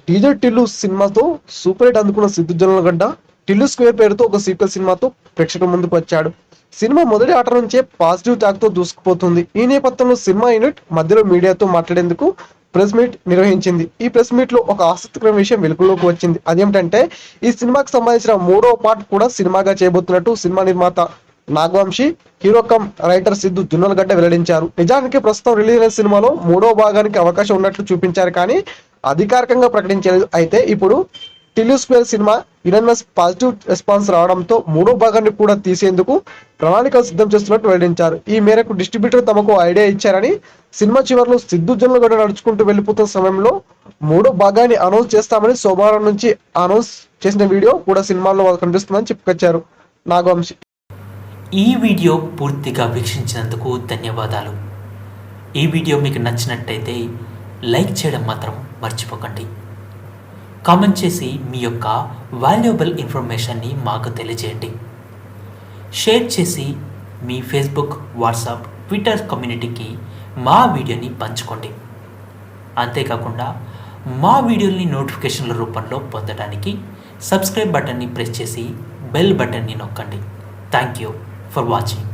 Teaser Tillu సినిమాతో super hit అందుకున్న Siddu Jonnalagadda Tillu square పేరుతో ఒక సీక్వెల్ సినిమాతో ప్రేక్షకుల ముందుకు వచ్చాడు. సినిమా మొదటి ఆట నుంచే పాజిటివ్ టాక్ తో దూసుకుపోతుంది. ఈ నేపథ్యంలో సినిమా యూనిట్ మధ్యలో మీడియాతో మాట్లాడేందుకు ప్రెస్ మీట్ నిర్వహించింది. ఈ ప్రెస్ మీట్ లో ఒక ఆసక్తికరమైన విషయం వెలుగులోకి వచ్చింది. అదేమిటంటే ఈ సినిమాకి సంబంధించిన 3వ పార్ట్ కూడా సినిమాగా చేయబోతున్నట్టు సినిమా నిర్మాత Nagavamsi, hero cum writer Siddhu Jonnalagadda వెల్లడించారు. నిజానికి ప్రస్తుతం రిలీజ్ అయిన సినిమాలో 3వ భాగానికి అవకాశం ఉన్నట్లు చూపించారు, కానీ అధికారికంగా ప్రకటించలేదు. అయితే ఇప్పుడు Tillu square cinema unanimous positive response రావడంతో 3వ భాగాన్ని కూడా తీసేందుకు ప్రణాళికలు సిద్ధం చేస్తున్నట్టు వెల్లడించారు. ఈ మేరకు డిస్ట్రిబ్యూటర్ తమకు ఐడియా ఇచ్చారని, సినిమా చివరిలో సిద్దు జొన్నలగడ్డ నడుచుకుంటూ వెళ్లిపోతున్న సమయంలో 3వ భాగాన్ని అనౌన్స్ చేస్తామని సోమవారం నుంచి అనౌన్స్ చేసిన వీడియో కూడా సినిమాలో కనిపిస్తుందని చెప్పుకొచ్చారు నాగవంశీ. ఈ వీడియో పూర్తిగా వీక్షించినందుకు ధన్యవాదాలు. ఈ వీడియో మీకు నచ్చినట్టయితే లైక్ చేయడం మాత్రం మర్చిపోకండి. కామెంట్ చేసి మీ యొక్క వాల్యుబుల్ ఇన్ఫర్మేషన్ని మాకు తెలియజేయండి. షేర్ చేసి మీ ఫేస్బుక్, వాట్సాప్, ట్విట్టర్ కమ్యూనిటీకి మా వీడియోని పంచుకోండి. అంతేకాకుండా మా వీడియోని నోటిఫికేషన్ల రూపంలో పొందడానికి సబ్స్క్రైబ్ బటన్ని ప్రెస్ చేసి బెల్ బటన్ని నొక్కండి. Thank you for watching.